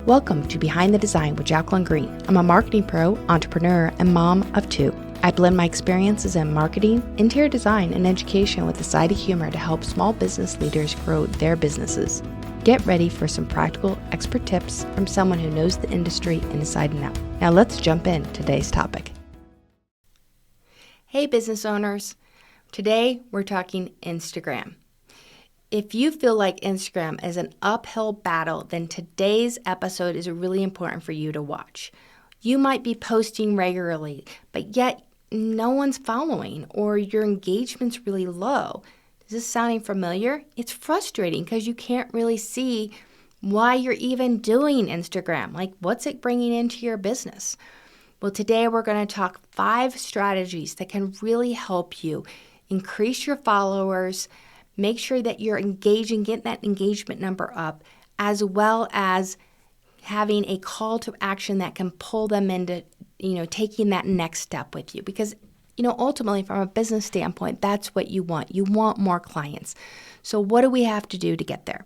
Welcome to Behind the Design with Jacqueline Green. I'm a marketing pro, entrepreneur, and mom of two. I blend my experiences in marketing, interior design, and education with a side of humor to help small business leaders grow their businesses. Get ready for some practical expert tips from someone who knows the industry inside and out. Now let's jump in today's topic. Hey business owners, today we're talking Instagram. If you feel like Instagram is an uphill battle, then today's episode is really important for you to watch. You might be posting regularly, but yet no one's following or your engagement's really low. Is this sounding familiar? It's frustrating because you can't really see why you're even doing Instagram. Like, what's it bringing into your business? Well, today we're going to talk 5 strategies that can really help you increase your followers, make sure that you're engaging, getting that engagement number up, as well as having a call to action that can pull them into, taking that next step with you. Because, ultimately from a business standpoint, that's what you want. You want more clients. So what do we have to do to get there?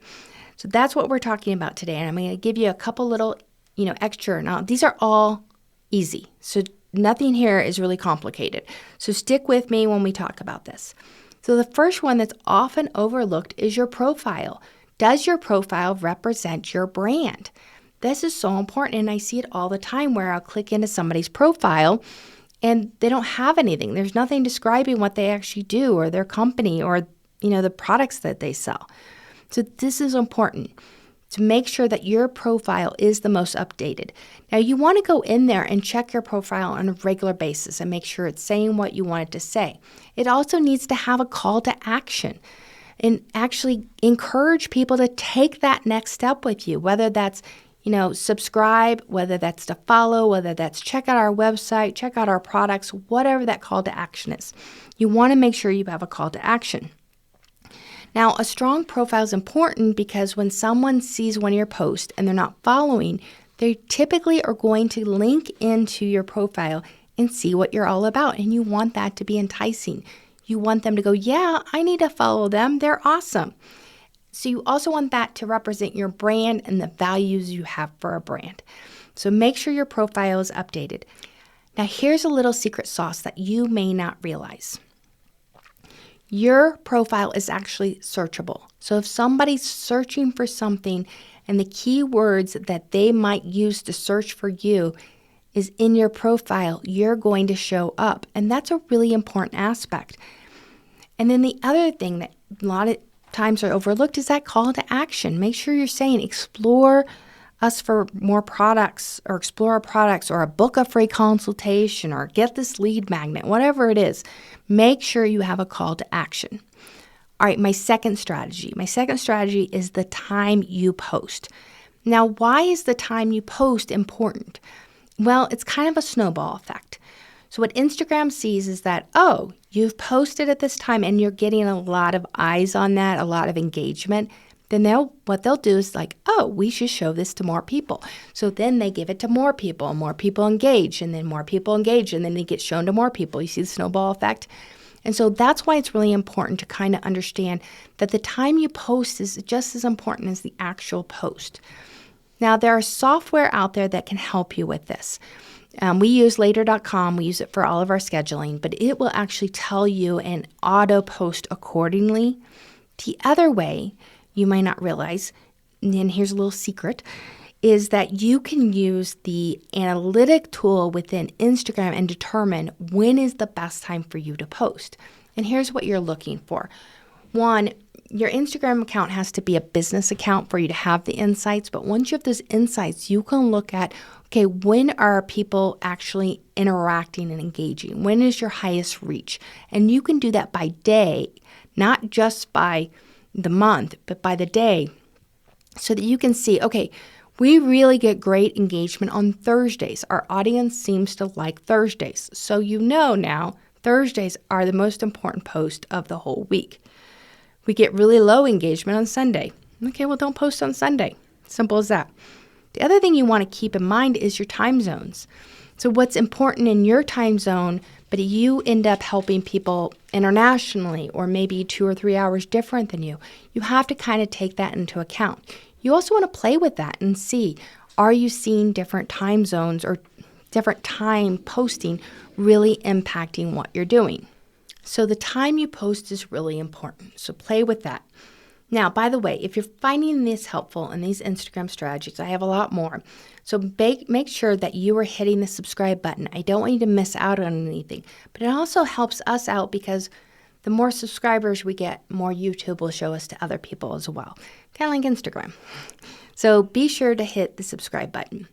So that's what we're talking about today. And I'm going to give you a couple little, extra. Now, these are all easy. So nothing here is really complicated. So stick with me when we talk about this. So the first one that's often overlooked is your profile. Does your profile represent your brand? This is so important, and I see it all the time where I'll click into somebody's profile and they don't have anything. There's nothing describing what they actually do or their company or, the products that they sell. So this is important to make sure that your profile is the most updated. Now, you want to go in there and check your profile on a regular basis and make sure it's saying what you want it to say. It also needs to have a call to action and actually encourage people to take that next step with you, whether that's, subscribe, whether that's to follow, whether that's check out our website, check out our products, whatever that call to action is. You want to make sure you have a call to action. Now, a strong profile is important because when someone sees one of your posts and they're not following, they typically are going to link into your profile and see what you're all about. And you want that to be enticing. You want them to go, yeah, I need to follow them. They're awesome. So you also want that to represent your brand and the values you have for a brand. So make sure your profile is updated. Now, here's a little secret sauce that you may not realize. Your profile is actually searchable. So if somebody's searching for something and the keywords that they might use to search for you is in your profile, you're going to show up. And that's a really important aspect. And then the other thing that a lot of times are overlooked is that call to action. Make sure you're saying explore us for more products or explore our products or book a free consultation or get this lead magnet, whatever it is. Make sure you have a call to action. All right, my second strategy is the time you post. Now, why is the time you post important? Well, it's kind of a snowball effect. So what Instagram sees is that, oh, you've posted at this time and you're getting a lot of eyes on that, a lot of engagement. Then what they'll do is like, oh, we should show this to more people. So then they give it to more people engage, and then more people engage, and then they get shown to more people. You see the snowball effect? And so that's why it's really important to kind of understand that the time you post is just as important as the actual post. Now, there are software out there that can help you with this. We use later.com. We use it for all of our scheduling, but it will actually tell you and auto post accordingly. The other way, you might not realize, and here's a little secret, is that you can use the analytic tool within Instagram and determine when is the best time for you to post. And here's what you're looking for. 1, your Instagram account has to be a business account for you to have the insights, but once you have those insights, you can look at, okay, when are people actually interacting and engaging? When is your highest reach? And you can do that by day, not just by the month, but by the day, so that you can see, okay, we really get great engagement on Thursdays. Our audience seems to like Thursdays. So now Thursdays are the most important post of the whole week. We get really low engagement on Sunday. Okay, well, don't post on Sunday. Simple as that. The other thing you want to keep in mind is your time zones. So what's important in your time zone, but you end up helping people internationally or maybe 2 or 3 hours different than you, you have to kind of take that into account. You also want to play with that and see, Are you seeing different time zones or different time posting really impacting what you're doing? So the time you post is really important. So play with that. Now, by the way, if you're finding this helpful in these Instagram strategies, I have a lot more. So make sure that you are hitting the subscribe button. I don't want you to miss out on anything, but it also helps us out because the more subscribers we get, more YouTube will show us to other people as well, kind of like Instagram. So be sure to hit the subscribe button.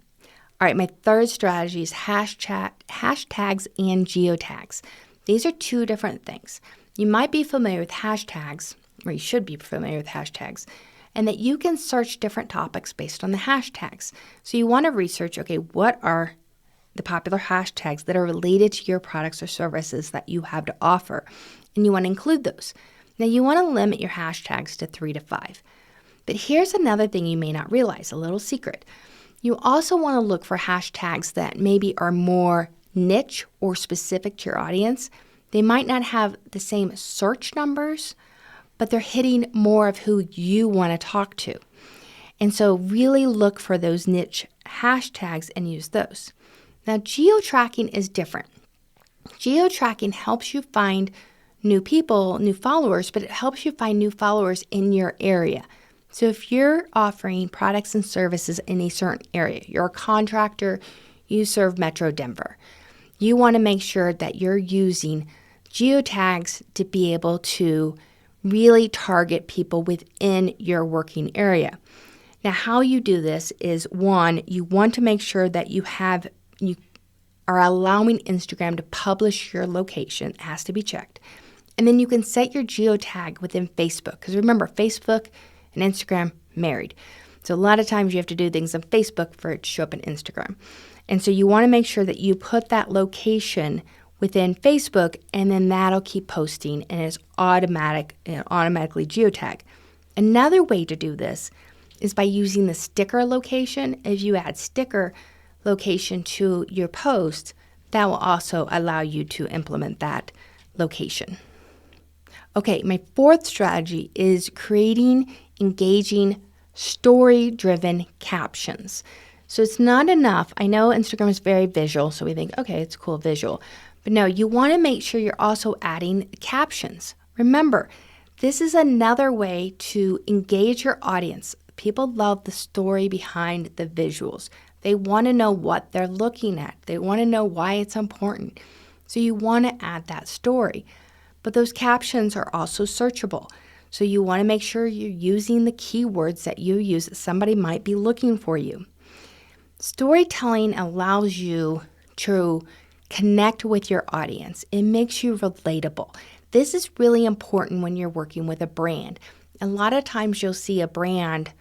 All right, my third strategy is hashtags and geotags. These are two different things. You might be familiar with hashtags, or you should be familiar with hashtags, and that you can search different topics based on the hashtags. So you want to research, okay, what are the popular hashtags that are related to your products or services that you have to offer? And you want to include those. Now you want to limit your hashtags to 3 to 5. But here's another thing you may not realize, a little secret. You also want to look for hashtags that maybe are more niche or specific to your audience. They might not have the same search numbers, but they're hitting more of who you want to talk to. And so really look for those niche hashtags and use those. Now, geo-tracking is different. Geo-tracking helps you find new people, new followers, but it helps you find new followers in your area. So if you're offering products and services in a certain area, you're a contractor, you serve Metro Denver, you want to make sure that you're using geotags to be able to really target people within your working area. Now, how you do this is, one, you want to make sure that you are allowing Instagram to publish your location. It has to be checked. And then you can set your geotag within Facebook. Because remember, Facebook and Instagram married. So a lot of times you have to do things on Facebook for it to show up in Instagram. And so you want to make sure that you put that location within Facebook, and then that'll keep posting, and it's automatically geotag. Another way to do this is by using the sticker location. If you add sticker location to your post, that will also allow you to implement that location. Okay, my fourth strategy is creating engaging story-driven captions. So it's not enough. I know Instagram is very visual, so we think, okay, it's cool visual. But no, you want to make sure you're also adding captions. Remember, this is another way to engage your audience. People love the story behind the visuals. They want to know what they're looking at. They want to know why it's important. So you want to add that story. But those captions are also searchable. So you want to make sure you're using the keywords that you use that somebody might be looking for you. Storytelling allows you to connect with your audience. It makes you relatable. This is really important when you're working with a brand. A lot of times you'll see a brand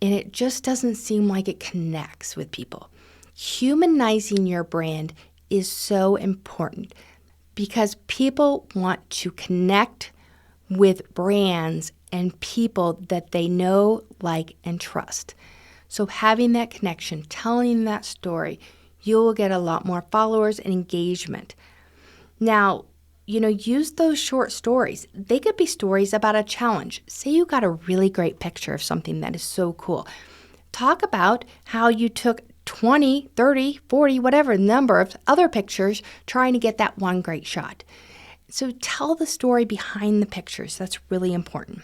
and it just doesn't seem like it connects with people. Humanizing your brand is so important because people want to connect with brands and people that they know, like, and trust. So having that connection, telling that story, you will get a lot more followers and engagement. Now, use those short stories. They could be stories about a challenge. Say you got a really great picture of something that is so cool. Talk about how you took 20, 30, 40, whatever number of other pictures trying to get that one great shot. So tell the story behind the pictures. That's really important.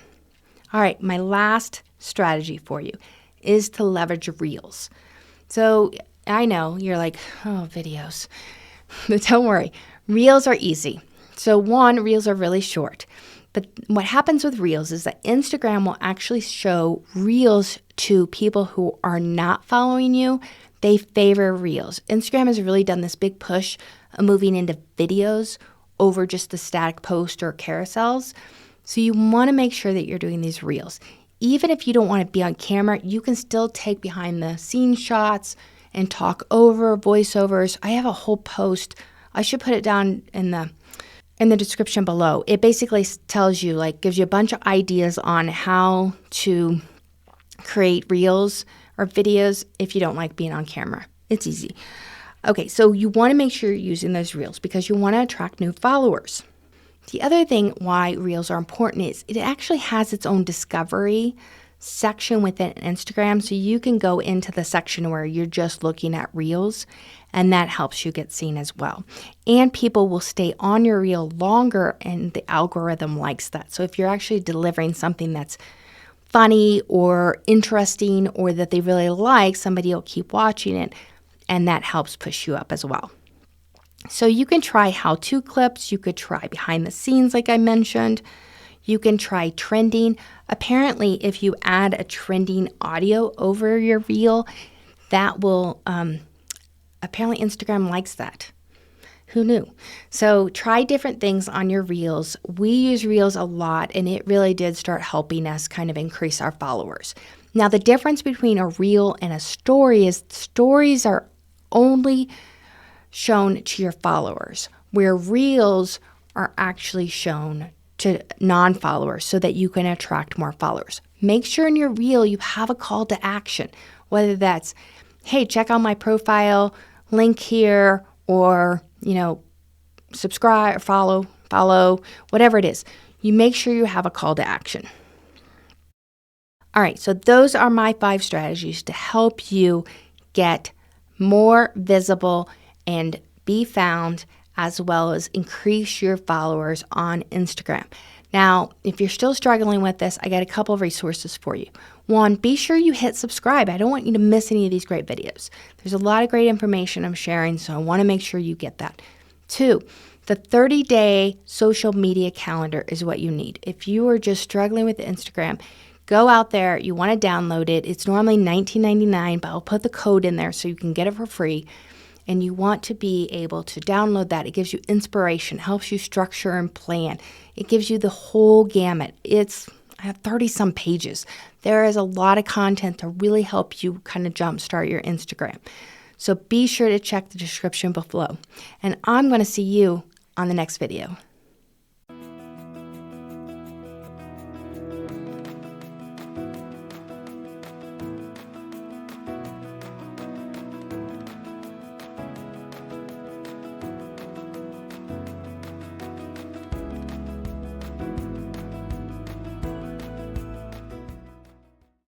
All right, my last strategy for you is to leverage Reels. So I know you're like, oh, videos. But don't worry, Reels are easy. So one, Reels are really short. But what happens with Reels is that Instagram will actually show Reels to people who are not following you. They favor Reels. Instagram has really done this big push of moving into videos over just the static post or carousels. So you want to make sure that you're doing these Reels. Even if you don't want to be on camera, you can still take behind the scenes shots and talk over voiceovers. I have a whole post. I should put it down in the description below. It basically tells you, gives you a bunch of ideas on how to create Reels or videos if you don't like being on camera. It's easy. Okay, so you want to make sure you're using those Reels because you want to attract new followers. The other thing why Reels are important is it actually has its own discovery section within Instagram, so you can go into the section where you're just looking at reels, and that helps you get seen as well. And people will stay on your reel longer, and the algorithm likes that. So if you're actually delivering something that's funny or interesting or that they really like, somebody will keep watching it, and that helps push you up as well. So you can try how-to clips, you could try behind the scenes like I mentioned, you can try trending. Apparently, if you add a trending audio over your reel, that will, apparently Instagram likes that. Who knew? So try different things on your reels. We use reels a lot, and it really did start helping us kind of increase our followers. Now, the difference between a reel and a story is stories are only shown to your followers, where reels are actually shown to non-followers so that you can attract more followers. Make sure in your reel you have a call to action, whether that's, hey, check out my profile, link here, or, subscribe, follow, whatever it is. You make sure you have a call to action. All right, so those are my 5 strategies to help you get more visible and be found, as well as increase your followers on Instagram. Now, if you're still struggling with this, I got a couple of resources for you. 1, be sure you hit subscribe. I don't want you to miss any of these great videos. There's a lot of great information I'm sharing, so I want to make sure you get that. 2, the 30-day social media calendar is what you need. If you are just struggling with Instagram, go out there. You want to download it. It's normally $19.99, but I'll put the code in there so you can get it for free. And you want to be able to download that. It gives you inspiration, helps you structure and plan. It gives you the whole gamut. I have 30-some pages. There is a lot of content to really help you kind of jumpstart your Instagram. So be sure to check the description below. And I'm going to see you on the next video.